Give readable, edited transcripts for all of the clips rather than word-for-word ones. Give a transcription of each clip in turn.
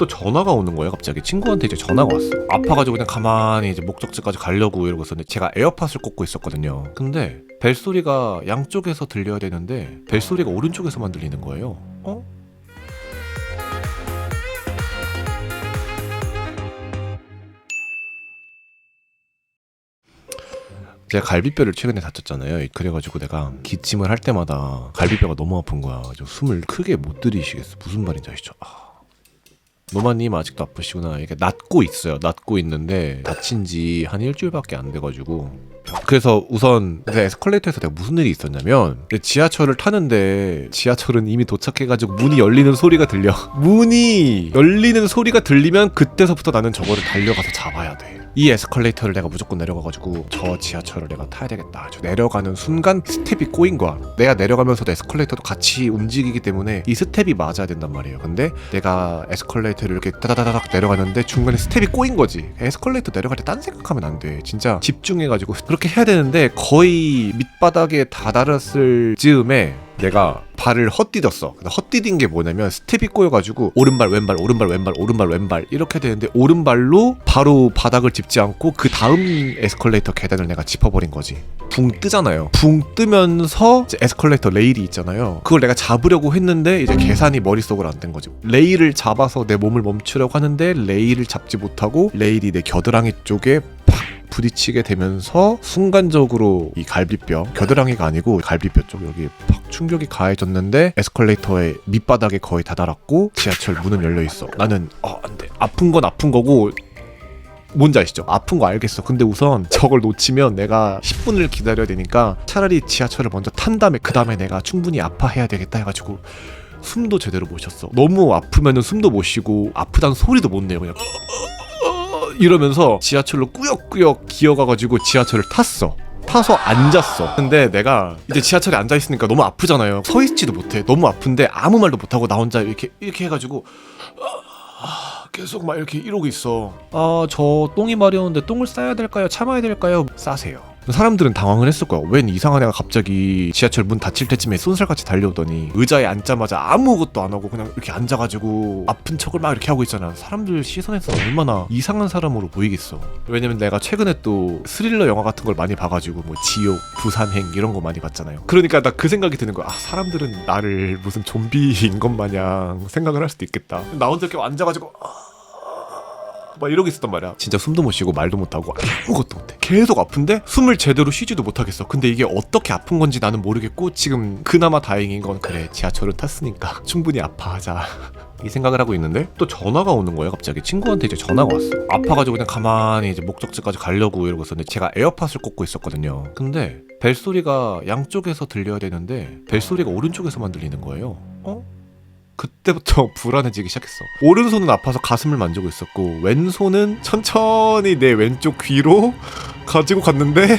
또 전화가 오는 거예요. 갑자기 친구한테 이제 전화가 왔어. 아파가지고 그냥 가만히 이제 목적지까지 가려고 이러고 있었는데 제가 에어팟을 꽂고 있었거든요. 근데 벨소리가 양쪽에서 들려야 되는데 벨소리가 오른쪽에서만 들리는 거예요. 제가 갈비뼈를 최근에 다쳤잖아요. 그래가지고 내가 기침을 할 때마다 갈비뼈가 너무 아픈 거야. 숨을 크게 못 들이시겠어. 무슨 말인지 아시죠? 노마님 아직도 아프시구나. 이게 낫고 있어요. 낫고 있는데 다친 지 한 일주일밖에 안 돼가지고. 그래서 우선 에스컬레이터에서 내가 무슨 일이 있었냐면 지하철을 타는데 지하철은 이미 도착해가지고 문이 열리는 소리가 들려. 문이 열리는 소리가 들리면 그때서부터 나는 저거를 달려가서 잡아야 돼. 이 에스컬레이터를 내가 무조건 내려가가지고 저 지하철을 내가 타야 되겠다. 내려가는 순간 스텝이 꼬인 거야. 내가 내려가면서도 에스컬레이터도 같이 움직이기 때문에 이 스텝이 맞아야 된단 말이에요. 근데 내가 에스컬레이터를 이렇게 다다다닥 내려가는데 중간에 스텝이 꼬인 거지. 에스컬레이터 내려갈 때 딴 생각하면 안 돼. 진짜 집중해가지고 그렇게 해야 되는데 거의 밑바닥에 다다랐을 즈음에 내가 발을 헛디뎠어. 근데 헛디딘 게 뭐냐면 스텝이 꼬여가지고 오른발 왼발 오른발 왼발 오른발 왼발 이렇게 되는데 오른발로 바로 바닥을 짚지 않고 그 다음 에스컬레이터 계단을 내가 짚어버린 거지. 붕 뜨잖아요. 붕 뜨면서 이제 에스컬레이터 레일이 있잖아요. 그걸 내가 잡으려고 했는데 이제 계산이 머릿속으로 안 된 거지. 레일을 잡아서 내 몸을 멈추려고 하는데 레일을 잡지 못하고 레일이 내 겨드랑이 쪽에 팍 부딪히게 되면서 순간적으로 이 갈비뼈, 겨드랑이가 아니고 갈비뼈 쪽 여기 팍 충격이 가해졌는데 에스컬레이터의 밑바닥에 거의 다다랐고 지하철 문은 열려있어. 나는 안돼. 아픈 건 아픈 거고 뭔지 아시죠? 아픈 거 알겠어. 근데 우선 저걸 놓치면 내가 10분을 기다려야 되니까 차라리 지하철을 먼저 탄 다음에 그 다음에 내가 충분히 아파해야 되겠다 해가지고 숨도 제대로 못 쉬었어. 너무 아프면은 숨도 못 쉬고 아프다는 소리도 못 내요. 그냥 이러면서 지하철로 꾸역꾸역 기어가가지고 지하철을 탔어. 타서 앉았어. 근데 내가 이제 지하철에 앉아있으니까 너무 아프잖아요. 서있지도 못해. 너무 아픈데 아무 말도 못하고 나 혼자 이렇게 해가지고 계속 막 이렇게 이러고 있어. 저 똥이 마려운데 똥을 싸야 될까요? 참아야 될까요? 싸세요. 사람들은 당황을 했을 거야. 웬 이상한 애가 갑자기 지하철 문 닫힐 때쯤에 쏜살같이 달려오더니 의자에 앉자마자 아무것도 안 하고 그냥 이렇게 앉아가지고 아픈 척을 막 이렇게 하고 있잖아. 사람들 시선에서 얼마나 이상한 사람으로 보이겠어. 왜냐면 내가 최근에 또 스릴러 영화 같은 걸 많이 봐가지고 뭐 지옥, 부산행 이런 거 많이 봤잖아요. 그러니까 나 그 생각이 드는 거야. 사람들은 나를 무슨 좀비인 것 마냥 생각을 할 수도 있겠다. 나 혼자 이렇게 앉아가지고 막 이러고 있었단 말이야. 진짜 숨도 못 쉬고 말도 못하고 아무것도 못해. 계속 아픈데 숨을 제대로 쉬지도 못하겠어. 근데 이게 어떻게 아픈 건지 나는 모르겠고 지금 그나마 다행인 건 그래 지하철은 탔으니까 충분히 아파하자 이 생각을 하고 있는데 또 전화가 오는 거예요. 갑자기 친구한테 이제 전화가 왔어. 아파가지고 그냥 가만히 이제 목적지까지 가려고 이러고 있었는데 제가 에어팟을 꽂고 있었거든요. 근데 벨소리가 양쪽에서 들려야 되는데 벨소리가 오른쪽에서만 들리는 거예요. 그때부터 불안해지기 시작했어. 오른손은 아파서 가슴을 만지고 있었고 왼손은 천천히 내 왼쪽 귀로 가지고 갔는데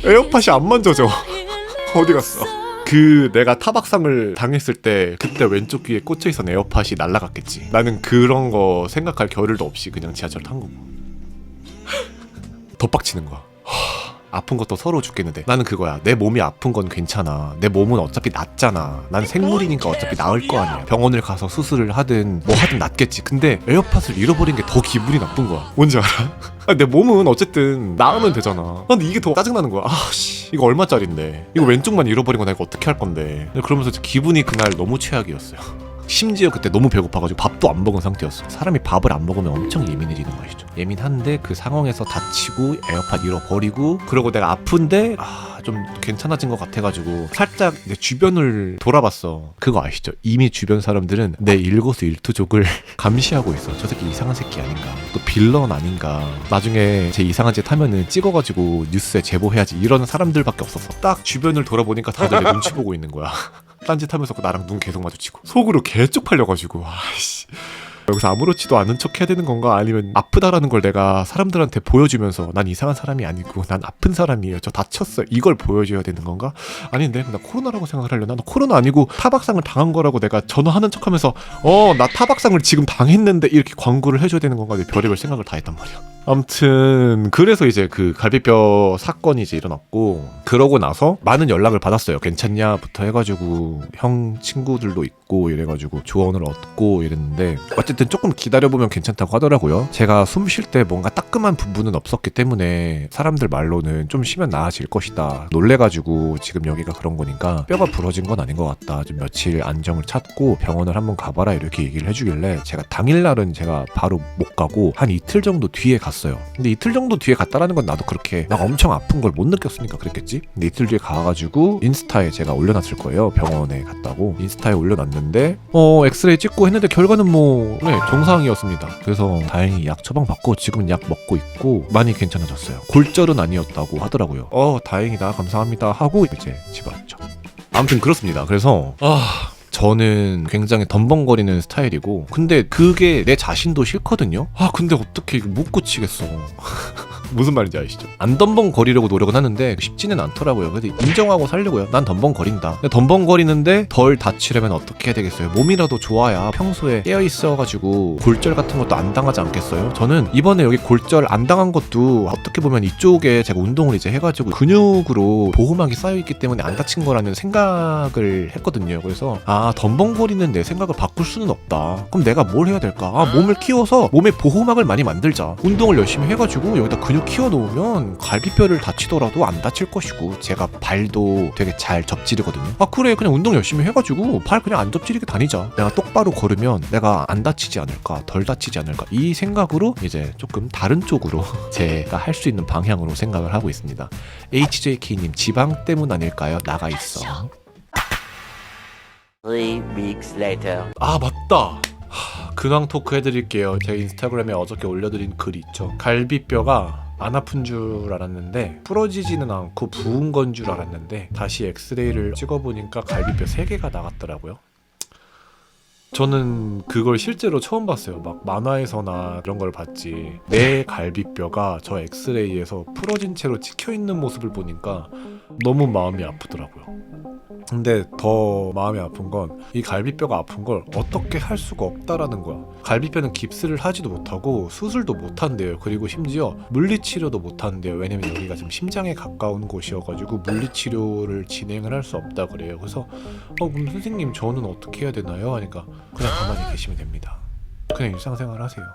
에어팟이 안 만져져. 어디 갔어? 내가 타박상을 당했을 때 그때 왼쪽 귀에 꽂혀있던 에어팟이 날라갔겠지. 나는 그런 거 생각할 겨를도 없이 그냥 지하철 탄 거고. 더 빡치는 거야. 아픈 것도 서로 죽겠는데 나는 그거야. 내 몸이 아픈 건 괜찮아. 내 몸은 어차피 낫잖아. 난 생물이니까 어차피 나을 거 아니야. 병원을 가서 수술을 하든 뭐 하든 낫겠지. 근데 에어팟을 잃어버린 게 더 기분이 나쁜 거야. 뭔지 알아? 내 몸은 어쨌든 나으면 되잖아. 근데 이게 더 짜증나는 거야. 이거 얼마짜린데 이거 왼쪽만 잃어버린 거 내가 어떻게 할 건데. 그러면서 기분이 그날 너무 최악이었어요. 심지어 그때 너무 배고파가지고 밥도 안 먹은 상태였어. 사람이 밥을 안 먹으면 엄청 예민해지는 거 아시죠? 예민한데 그 상황에서 다치고 에어팟 잃어버리고 그러고 내가 아픈데 좀 괜찮아진 것 같아가지고 살짝 내 주변을 돌아봤어. 그거 아시죠? 이미 주변 사람들은 내 일거수일투족을 감시하고 있어. 저 새끼 이상한 새끼 아닌가, 또 빌런 아닌가, 나중에 제 이상한 짓 하면은 찍어가지고 뉴스에 제보해야지, 이런 사람들밖에 없었어. 딱 주변을 돌아보니까 다들 내 눈치 보고 있는 거야. 딴짓 하면서 나랑 눈 계속 마주치고 속으로 개 쪽팔려가지고 여기서 아무렇지도 않은 척 해야 되는 건가, 아니면 아프다라는 걸 내가 사람들한테 보여주면서 난 이상한 사람이 아니고 난 아픈 사람이에요, 저 다쳤어요, 이걸 보여줘야 되는 건가? 아닌데 나 코로나라고 생각을 하려나? 나 코로나 아니고 타박상을 당한 거라고 내가 전화하는 척하면서 나 타박상을 지금 당했는데 이렇게 광고를 해줘야 되는 건가? 별의별 생각을 다 했단 말이야. 아무튼 그래서 이제 그 갈비뼈 사건이 이제 일어났고, 그러고 나서 많은 연락을 받았어요. 괜찮냐부터 해가지고 형 친구들도 있고 이래가지고 조언을 얻고 이랬는데, 어쨌든 조금 기다려보면 괜찮다고 하더라고요. 제가 숨 쉴 때 뭔가 따끔한 부분은 없었기 때문에 사람들 말로는 좀 쉬면 나아질 것이다 놀래가지고 지금 여기가 그런 거니까 뼈가 부러진 건 아닌 것 같다, 좀 며칠 안정을 찾고 병원을 한번 가봐라 이렇게 얘기를 해주길래, 제가 당일날은 제가 바로 못 가고 한 이틀 정도 뒤에 갔어요. 근데 이틀 정도 뒤에 갔다라는 건 나도 그렇게 막 엄청 아픈 걸 못 느꼈으니까 그랬겠지. 근데 이틀 뒤에 가가지고 인스타에 제가 올려놨을 거예요. 병원에 갔다고 인스타에 올려놨는데 엑스레이 찍고 했는데 결과는 뭐 정상이었습니다. 그래서 다행히 약 처방받고 지금은 약 먹고 있고 많이 괜찮아졌어요. 골절은 아니었다고 하더라고요. 다행이다 감사합니다 하고 이제 집에 왔죠. 아무튼 그렇습니다. 그래서 저는 굉장히 덤벙거리는 스타일이고, 근데 그게 내 자신도 싫거든요. 근데 어떻게 이거 못 고치겠어. 무슨 말인지 아시죠? 안 덤벙거리려고 노력은 하는데 쉽지는 않더라고요. 그래서 인정하고 살려고요. 난 덤벙거린다. 근데 덤벙거리는데 덜 다치려면 어떻게 해야 되겠어요? 몸이라도 좋아야 평소에 깨어있어가지고 골절 같은 것도 안 당하지 않겠어요? 저는 이번에 여기 골절 안 당한 것도 어떻게 보면 이쪽에 제가 운동을 이제 해가지고 근육으로 보호막이 쌓여있기 때문에 안 다친 거라는 생각을 했거든요. 그래서 덤벙거리는 내 생각을 바꿀 수는 없다. 그럼 내가 뭘 해야 될까? 몸을 키워서 몸에 보호막을 많이 만들자. 운동을 열심히 해가지고 여기다 근육 키워놓으면 갈비뼈를 다치더라도 안 다칠 것이고, 제가 발도 되게 잘 접지르거든요. 그래 그냥 운동 열심히 해가지고 발 그냥 안 접지르게 다니자. 내가 똑바로 걸으면 내가 안 다치지 않을까, 덜 다치지 않을까, 이 생각으로 이제 조금 다른 쪽으로 제가 할 수 있는 방향으로 생각을 하고 있습니다. HJK님 지방 때문 아닐까요? 나가 있어. 3 weeks later. 맞다. 근황 토크 해드릴게요. 제 인스타그램에 어저께 올려드린 글 있죠. 갈비뼈가 안 아픈 줄 알았는데 부러지지는 않고 부은 건 줄 알았는데 다시 엑스레이를 찍어보니까 갈비뼈 3개가 나갔더라고요. 저는 그걸 실제로 처음 봤어요. 막 만화에서나 그런 걸 봤지, 내 갈비뼈가 저 엑스레이에서 부러진 채로 찍혀있는 모습을 보니까 너무 마음이 아프더라고요. 근데 더 마음이 아픈 건 이 갈비뼈가 아픈 걸 어떻게 할 수가 없다라는 거야. 갈비뼈는 깁스를 하지도 못하고 수술도 못한대요. 그리고 심지어 물리치료도 못한대요. 왜냐면 여기가 지금 심장에 가까운 곳이어가지고 물리치료를 진행을 할 수 없다 그래요. 그래서 그럼 선생님 저는 어떻게 해야 되나요? 하니까 그냥 가만히 계시면 됩니다. 그냥 일상생활 하세요.